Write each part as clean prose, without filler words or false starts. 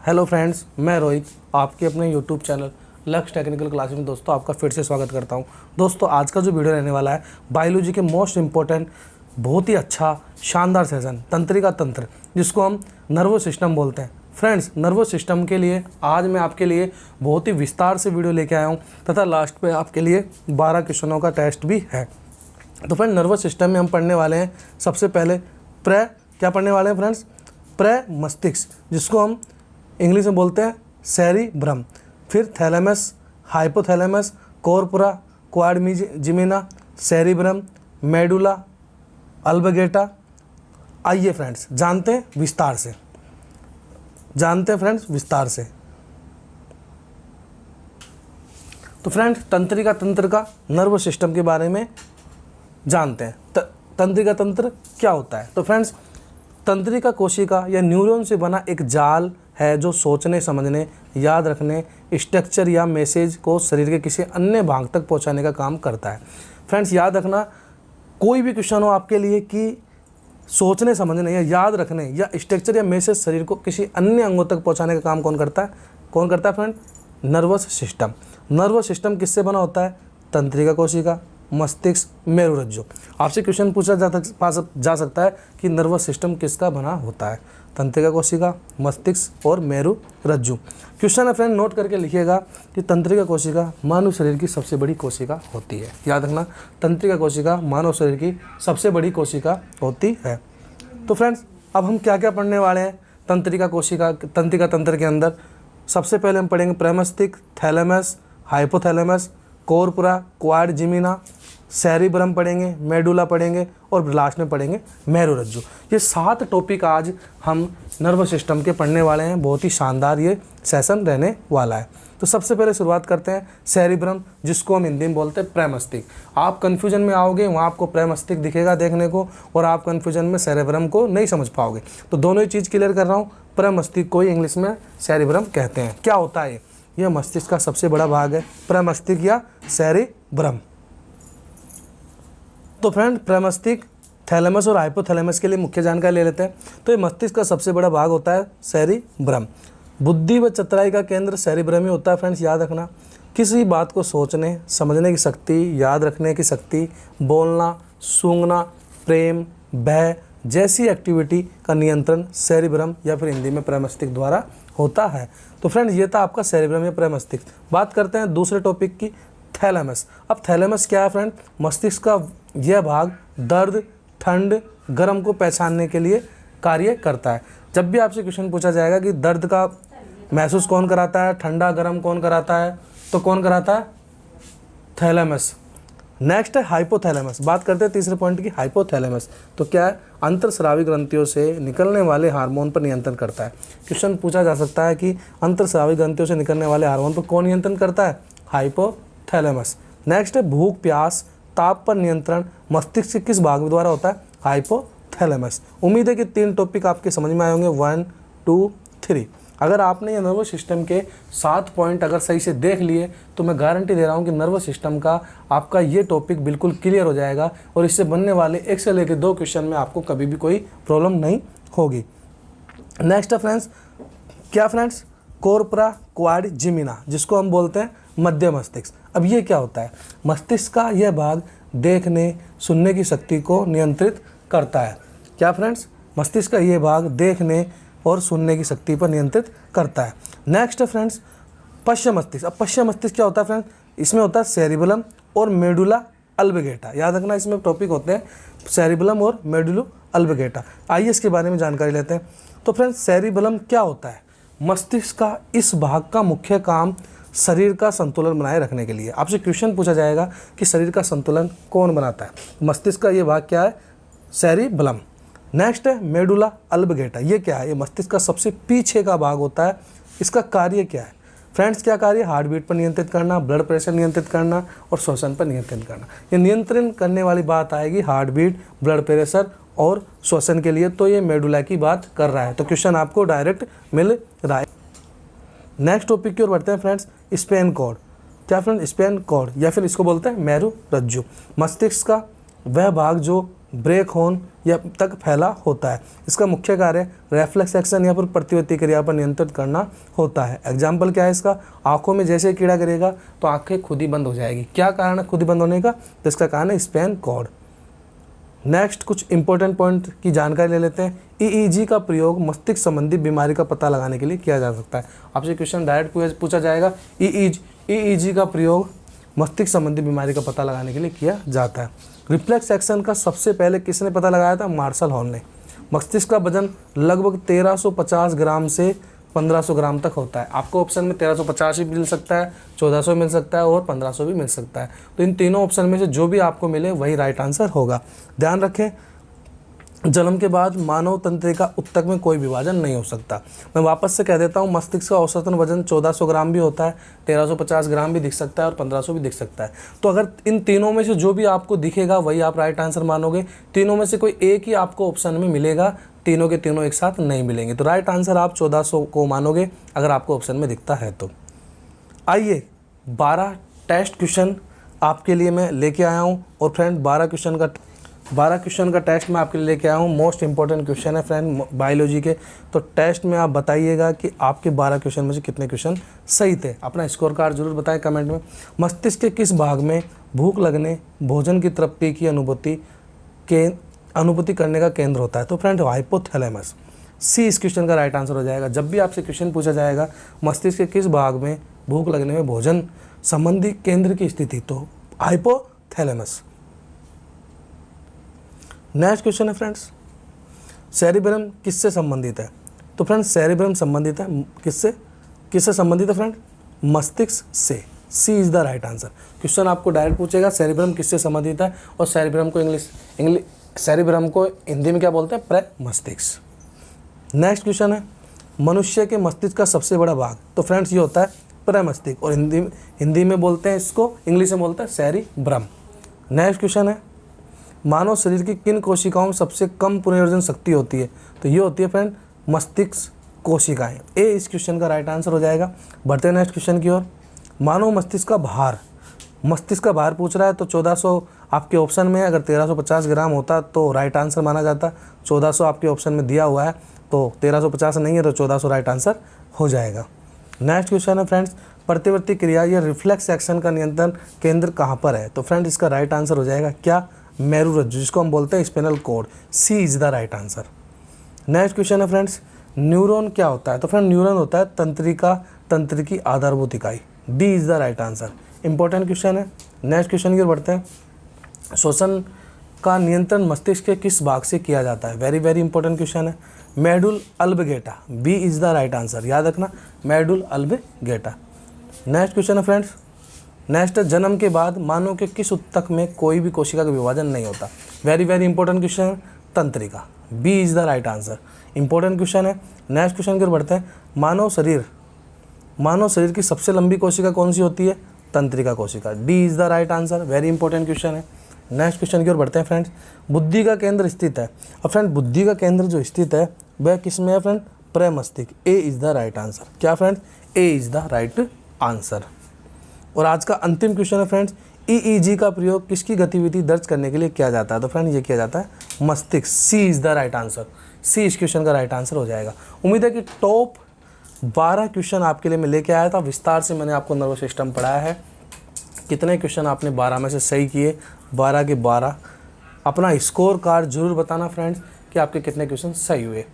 Hello friends, मैं रोहित आपके अपने यूट्यूब चैनल लक्ष्य टेक्निकल क्लासेस में दोस्तों आपका फिर से स्वागत करता हूं। दोस्तों आज का जो वीडियो रहने वाला है बायोलॉजी के मोस्ट इम्पोर्टेंट बहुत ही अच्छा शानदार सेशन तंत्रिका तंत्र, जिसको हम नर्वस सिस्टम बोलते हैं। फ्रेंड्स, नर्वस सिस्टम के लिए आज मैं आपके लिए बहुत ही विस्तार से वीडियो लेके आया हूँ तथा लास्ट पे आपके लिए 12 क्वेश्चनों का टेस्ट भी है। तो फ्रेंड, नर्वस सिस्टम में हम पढ़ने वाले हैं सबसे पहले क्या पढ़ने वाले हैं फ्रेंड्स? मस्तिष्क, जिसको हम इंग्लिश में बोलते हैं सेरिब्रम। फिर thalamus, hypothalamus, corpora, quadrigemina, cerebrum, medulla oblongata. आइए फ्रेंड्स जानते हैं विस्तार से। तो फ्रेंड्स, तंत्रिका तंत्र का नर्वस सिस्टम के बारे में जानते हैं। तंत्रिका तंत्र क्या होता है? तो फ्रेंड्स, तंत्रिका कोशिका या न्यूरॉन से बना एक जाल है जो सोचने, समझने, याद रखने, स्ट्रक्चर या मैसेज को शरीर के किसी अन्य भाग तक पहुंचाने का काम करता है। फ्रेंड्स, याद रखना, कोई भी क्वेश्चन हो आपके लिए कि सोचने, समझने या याद रखने या स्ट्रक्चर या मैसेज शरीर को किसी अन्य अंगों तक पहुंचाने का काम कौन करता है friend? Nervous system. Nervous system किससे बना होता है? तंत्रिका कोशिका, मस्तिष्क, मेरुरज्जु। आपसे क्वेश्चन पूछा जा सकता है कि नर्वस सिस्टम किसका बना होता है? तंत्रिका कोशिका, मस्तिष्क और मेरुरज्जु। क्वेश्चन है फ्रेंड, नोट करके लिखिएगा कि तंत्रिका कोशिका मानव शरीर की सबसे बड़ी कोशिका होती है। याद रखना, तंत्रिका कोशिका मानव शरीर की सबसे बड़ी कोशिका होती है। तो फ्रेंड्स, अब हम क्या क्या पढ़ने वाले हैं तंत्रिका तंत्र के अंदर? सबसे पहले हम पढ़ेंगे प्रेमस्तिष्क, thalamus, hypothalamus, corpora, quadrigemina, cerebrum पढ़ेंगे, मेडुला पढ़ेंगे और लास्ट में पढ़ेंगे मेरुरज्जु। ये 7 टॉपिक आज हम नर्वस सिस्टम के पढ़ने वाले हैं। बहुत ही शानदार ये सेशन रहने वाला है। तो सबसे पहले शुरुआत करते हैं सेरिब्रम, जिसको हम हिंदी में बोलते हैं प्रेमस्तिष्क। आप कन्फ्यूजन में आओगे, वहाँ आपको प्रेमस्तिष्क दिखेगा देखने को, और आप कन्फ्यूजन में सेरिब्रम को नहीं समझ पाओगे। तो दोनों ही चीज़ क्लियर कर रहा हूँ। प्रेमस्तिष्क को इंग्लिश में सेरिब्रम कहते हैं। क्या होता है यह मस्तिष्क का सबसे बड़ा भाग है, प्रेमस्तिष्क या सेरिब्रम। तो फ्रेंड, प्रेमस्तिष्क, थैलेमस और हाइपोथैलेमस के लिए मुख्य जानकारी ले लेते हैं। तो ये मस्तिष्क का सबसे बड़ा भाग होता है सेरिब्रम। बुद्धि व चतुराई का केंद्र सेरिब्रम ही होता है। फ्रेंड्स, याद रखना, किसी बात को सोचने, समझने की शक्ति, याद रखने की शक्ति, बोलना, सूंघना, प्रेम, भय जैसी एक्टिविटी का नियंत्रण सेरिब्रम या फिर हिंदी में प्रेमस्तिष्क द्वारा होता है। तो फ्रेंड्स, ये था आपका सेरिब्रम या प्रेमस्तिष्क। बात करते हैं दूसरे टॉपिक की, थैलेमस। अब थैलेमस क्या है फ्रेंड? मस्तिष्क का यह भाग दर्द, ठंड, गर्म को पहचानने के लिए कार्य करता है। जब भी आपसे क्वेश्चन पूछा जाएगा कि दर्द का महसूस कौन कराता है, ठंडा गर्म कौन कराता है, तो कौन कराता है? थैलेमस। नेक्स्ट है हाइपोथैलेमस। बात करते हैं तीसरे पॉइंट की, हाइपोथैलेमस। तो क्या है? अंतरस्रावी ग्रंथियों से निकलने वाले हार्मोन पर नियंत्रण करता है। क्वेश्चन पूछा जा सकता है कि अंतरस्रावी ग्रंथियों से निकलने वाले हार्मोन पर कौन नियंत्रण करता है? हाइपोथैलेमस। नेक्स्ट है भूख, प्यास, ताप पर नियंत्रण मस्तिष्क के किस भाग द्वारा होता है? हाइपोथैलेमस। उम्मीद है कि 3 टॉपिक आपके समझ में आए होंगे, 1, 2, 3। अगर आपने ये नर्वस सिस्टम के 7 पॉइंट अगर सही से देख लिए तो मैं गारंटी दे रहा हूँ कि नर्वस सिस्टम का आपका ये टॉपिक बिल्कुल क्लियर हो जाएगा और इससे बनने वाले 1 से लेकर 2 क्वेश्चन में आपको कभी भी कोई प्रॉब्लम नहीं होगी। नेक्स्ट है फ्रेंड्स, क्या फ्रेंड्स? कॉर्पोरा, क्वाड्रिजीमिना, जिसको हम बोलते हैं मध्य मस्तिष्क। अब ये क्या होता है? मस्तिष्क का यह भाग देखने, सुनने की शक्ति को नियंत्रित करता है। क्या फ्रेंड्स? मस्तिष्क का यह भाग देखने और सुनने की शक्ति पर नियंत्रित करता है। नेक्स्ट है फ्रेंड्स पश्चिम मस्तिष्क। अब पश्चिम मस्तिष्क क्या होता है फ्रेंड्स? इसमें होता है सेरिबेलम और मेडुला ऑब्लिंगेटा। याद रखना, इसमें टॉपिक होते हैं सेरिबेलम और मेडुला ऑब्लिंगेटा। आइए इसके बारे में जानकारी लेते हैं। तो फ्रेंड्स, सेरिबेलम क्या होता है? मस्तिष्क का इस भाग का मुख्य काम शरीर का संतुलन बनाए रखने के लिए। आपसे क्वेश्चन पूछा जाएगा कि शरीर का संतुलन कौन बनाता है? मस्तिष्क का ये भाग क्या है? सेरिबेलम। नेक्स्ट है मेडुला ऑब्लिंगेटा। ये क्या है? ये मस्तिष्क का सबसे पीछे का भाग होता है। इसका कार्य क्या है फ्रेंड्स? क्या कार्य? हार्ट बीट पर नियंत्रित करना, ब्लड प्रेशर नियंत्रित करना और श्वसन पर नियंत्रण करना। ये नियंत्रण करने वाली बात आएगी हार्ट बीट, ब्लड प्रेशर और श्वसन के लिए, तो ये मेडुला की बात कर रहा है। तो क्वेश्चन आपको डायरेक्ट मिल रहा है। नेक्स्ट टॉपिक की ओर बढ़ते हैं फ्रेंड्स, स्पेन कॉर्ड। क्या फ्रेंड? स्पेन कॉर्ड या फिर इसको बोलते हैं मेरुरज्जु। मस्तिष्क का वह भाग जो ब्रेक हॉर्न या तक फैला होता है। इसका मुख्य कार्य रेफ्लेक्स एक्शन या फिर प्रतिवर्ती क्रिया पर नियंत्रित करना होता है। एग्जाम्पल क्या है इसका, आंखों में जैसे कीड़ा गिरेगा तो आंखें खुद ही बंद हो जाएगी। क्या कारण है खुद ही बंद होने का, तो इसका कारण है स्पेन कॉर्ड। नेक्स्ट कुछ इंपॉर्टेंट पॉइंट की जानकारी ले लेते हैं। ईईजी का प्रयोग मस्तिष्क संबंधी बीमारी का पता लगाने के लिए किया जा सकता है। आपसे क्वेश्चन डायरेक्ट पूछा जाएगा, ईईजी का प्रयोग मस्तिष्क संबंधी बीमारी का पता लगाने के लिए किया जाता है। रिफ्लेक्स एक्शन का सबसे पहले किसने पता लगाया था, मार्शल हॉल ने। मस्तिष्क का वजन लगभग 1350 ग्राम से 1500 ग्राम तक होता है। आपको ऑप्शन में 1350 भी मिल सकता है, 1400 मिल सकता है और 1500 भी मिल सकता है। तो इन तीनों ऑप्शन में से जो भी आपको मिले वही राइट आंसर होगा। ध्यान रखें, जन्म के बाद मानव तंत्रिका उत्तक में कोई विभाजन नहीं हो सकता। मैं वापस से कह देता हूँ, मस्तिष्क का औसतन वजन 1400 ग्राम भी होता है, 1350 ग्राम भी दिख सकता है और 1500 भी दिख सकता है। तो अगर इन तीनों में से जो भी आपको दिखेगा वही आप राइट आंसर मानोगे। तीनों में से कोई एक ही आपको ऑप्शन में मिलेगा, तीनों के तीनों एक साथ नहीं मिलेंगे। तो राइट आंसर आप 1400 को मानोगे अगर आपको ऑप्शन में दिखता है तो। आइए 12 टेस्ट क्वेश्चन आपके लिए मैं लेके आया हूँ। और फ्रेंड 12 क्वेश्चन का टेस्ट मैं आपके लिए लेके आया हूँ। मोस्ट इंपॉर्टेंट क्वेश्चन है फ्रेंड बायोलॉजी के। तो टेस्ट में आप बताइएगा कि आपके 12 क्वेश्चन में से कितने क्वेश्चन सही थे। अपना स्कोर कार्ड जरूर बताएं कमेंट में। मस्तिष्क के किस भाग में भूख लगने, भोजन की तृप्ति की अनुभूति करने का केंद्र होता है, तो फ्रेंड हाइपोथैलेमस। सी इस क्वेश्चन का राइट आंसर हो जाएगा। जब भी आपसे क्वेश्चन पूछा जाएगा मस्तिष्क के किस भाग में भूख लगने में भोजन संबंधी केंद्र की स्थिति, तो हाइपोथैलेमस। नेक्स्ट क्वेश्चन है फ्रेंड्स, सेरिब्रम किससे संबंधित है, तो फ्रेंड्स सेरिब्रम संबंधित है किससे संबंधित है फ्रेंड, मस्तिष्क से। C is the right answer. Question आपको डायरेक्ट पूछेगा सेरिब्रम किससे संबंधित है, और सेरिब्रम को हिंदी में क्या बोलते हैं, प्रमस्तिष्क। नेक्स्ट क्वेश्चन है, मनुष्य के मस्तिष्क का सबसे बड़ा भाग, तो फ्रेंड्स ये होता है प्रमस्तिष्क, और हिंदी में बोलते हैं इसको, इंग्लिश में बोलते हैं सेरिब्रम। नेक्स्ट क्वेश्चन है, मानव शरीर की किन कोशिकाओं में सबसे कम पुनर्योजन शक्ति होती है, तो ये होती है फ्रेंड मस्तिष्क कोशिकाएं। ए इस क्वेश्चन का राइट आंसर हो जाएगा। बढ़ते हैं नेक्स्ट क्वेश्चन की ओर। मानव मस्तिष्क का भार पूछ रहा है, तो 1400 आपके ऑप्शन में है। अगर 1350 ग्राम होता तो राइट आंसर माना जाता। 1400 आपके ऑप्शन में दिया हुआ है, तो 1350 नहीं है तो 1400 राइट आंसर हो जाएगा। नेक्स्ट क्वेश्चन है फ्रेंड्स, प्रतिवर्ती क्रिया या रिफ्लेक्स एक्शन का नियंत्रण केंद्र कहाँ पर है, तो फ्रेंड इसका राइट आंसर हो जाएगा क्या, मेरुरज्जु, जिसको हम बोलते हैं spinal cord. C is the right answer. Next question है फ्रेंड्स, न्यूरॉन क्या होता है, तो फ्रेंड न्यूरॉन होता है तंत्र की आधारभूत इकाई। D is the right answer. Important question है। नेक्स्ट क्वेश्चन की ओर बढ़ते हैं। श्वसन का नियंत्रण मस्तिष्क के किस भाग से किया जाता है, वेरी वेरी इंपॉर्टेंट क्वेश्चन है। Medulla oblongata, B is the right answer, याद रखना मेडुल अल्बगेटा। नेक्स्ट क्वेश्चन है फ्रेंड्स, नेक्स्ट जन्म के बाद मानव के किस उत्तक में कोई भी कोशिका का विभाजन नहीं होता, वेरी वेरी इंपॉर्टेंट क्वेश्चन है, तंत्रिका। B is the right answer. Important question है। नेक्स्ट क्वेश्चन की ओर बढ़ते हैं। मानव शरीर की सबसे लंबी कोशिका कौन सी होती है, तंत्रिका कोशिका। D is the right answer, very important question है। नेक्स्ट क्वेश्चन की ओर बढ़ते हैं फ्रेंड्स। बुद्धि का केंद्र स्थित है, और फ्रेंड बुद्धि का केंद्र जो स्थित है वह किस में है फ्रेंड, प्रमस्तिष्क। A is the right answer. क्या friends, A is the right answer. और आज का अंतिम क्वेश्चन है फ्रेंड्स, ईईजी का प्रयोग किसकी गतिविधि दर्ज करने के लिए किया जाता है, तो फ्रेंड ये किया जाता है मस्तिष्क। सी इज द राइट आंसर। सी इस क्वेश्चन का राइट आंसर हो जाएगा। उम्मीद है कि टॉप 12 क्वेश्चन आपके लिए मैं लेके आया था। विस्तार से मैंने आपको नर्वस सिस्टम पढ़ाया है। कितने क्वेश्चन आपने 12 में से सही किए, 12 के 12। अपना स्कोर कार्ड जरूर बताना फ्रेंड्स कि आपके कितने क्वेश्चन सही हुए।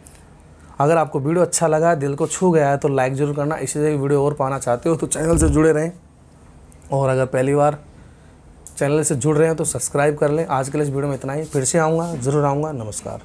अगर आपको वीडियो अच्छा लगा, दिल को छू गया है, तो लाइक ज़रूर करना। इसी तरह वीडियो और पाना चाहते हो तो चैनल से जुड़े रहें, और अगर पहली बार चैनल से जुड़ रहे हैं तो सब्सक्राइब कर लें। आज के लिए इस वीडियो में इतना ही। फिर से आऊँगा, ज़रूर आऊँगा। नमस्कार।